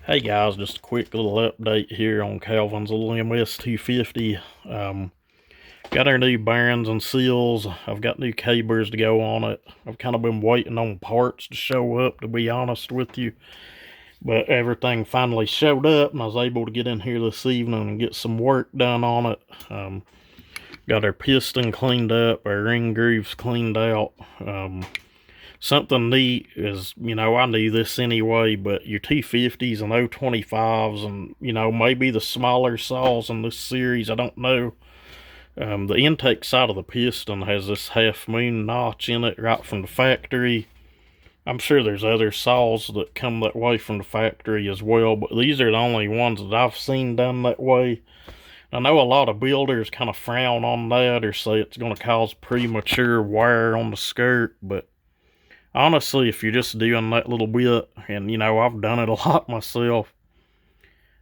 Hey guys, just a quick little update here on Calvin's little ms250. Got our new bearings and seals. I've got new cabers to go on it. I've kind of been waiting on parts to show up, to be honest with you. But everything finally showed up, and I was able to get in here this evening and get some work done on it. Got our piston cleaned up, our ring grooves cleaned out. Something neat is, I knew this anyway, but your T50s and O25s and, maybe the smaller saws in this series, I don't know. The intake side of the piston has this half moon notch in it right from the factory. I'm sure there's other saws that come that way from the factory as well, but these are the only ones that I've seen done that way. I know a lot of builders kind of frown on that or say it's going to cause premature wear on the skirt, but honestly, if you're just doing that little bit, and I've done it a lot myself,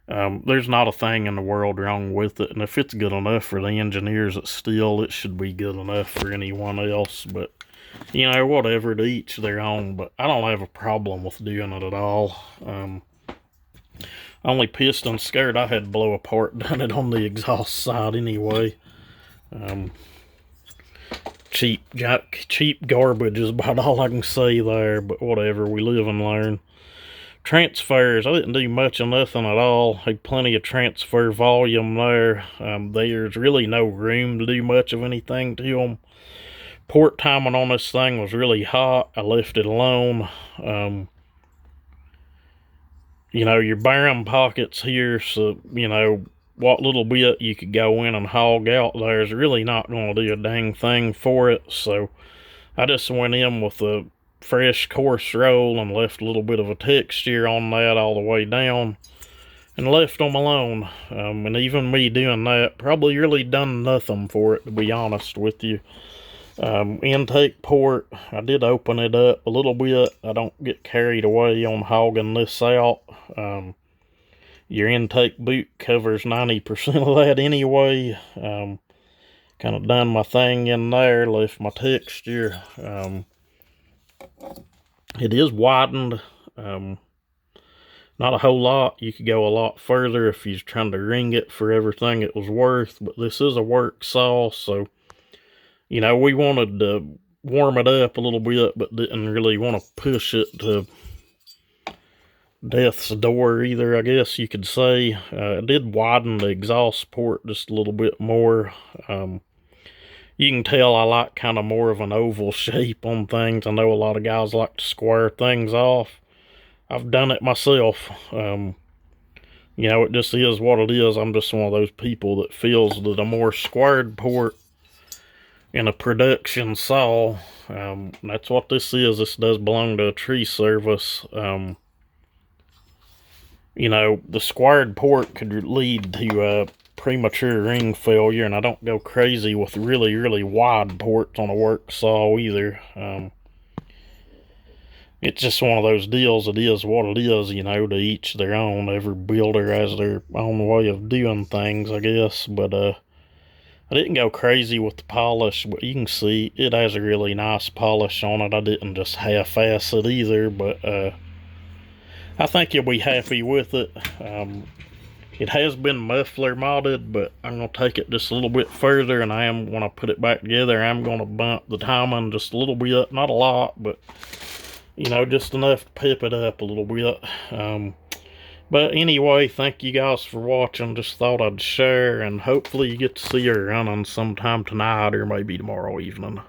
there's not a thing in the world wrong with it. And if it's good enough for the engineers at Steel, it should be good enough for anyone else. But, whatever, to each their own. But I don't have a problem with doing it at all. Only piston skirt I had to blow apart done it on the exhaust side anyway. Cheap garbage is about all I can say there, but whatever, we live and learn. Transfers, I didn't do much of nothing at all. Had plenty of transfer volume there. There's really no room to do much of anything to them. Port timing on this thing was really hot. I left it alone. Your bearing pockets here, so, what little bit you could go in and hog out there is really not going to do a dang thing for it. So I just went in with a fresh coarse roll and left a little bit of a texture on that all the way down and left them alone. And even me doing that probably really done nothing for it, to be honest with you. Intake port, I did open it up a little bit. I don't get carried away on hogging this out. Your intake boot covers 90% of that anyway. Kind of done my thing in there, left my texture. It is widened. Not a whole lot. You could go a lot further if you're trying to ring it for everything it was worth, but this is a work saw, so, we wanted to warm it up a little bit, but didn't really want to push it to death's door either, I guess you could say. It did widen the exhaust port just a little bit more. You can tell I like kind of more of an oval shape on things. I know a lot of guys like to square things off. I've done it myself. It just is what it is. I'm just one of those people that feels that a more squared port in a production saw, that's what this is. This does belong to a tree service. The squared port could lead to premature ring failure, and I don't go crazy with really, really wide ports on a work saw either. It's just one of those deals. It is what it is, to each their own. Every builder has their own way of doing things, I guess. But I didn't go crazy with the polish, but you can see it has a really nice polish on it. I didn't just half-ass it either, but I think you'll be happy with it. It has been muffler modded, but I'm going to take it just a little bit further, and when I put it back together, I'm going to bump the timing just a little bit. Not a lot, but, just enough to pep it up a little bit. But anyway, thank you guys for watching. Just thought I'd share, and hopefully you get to see her running sometime tonight or maybe tomorrow evening.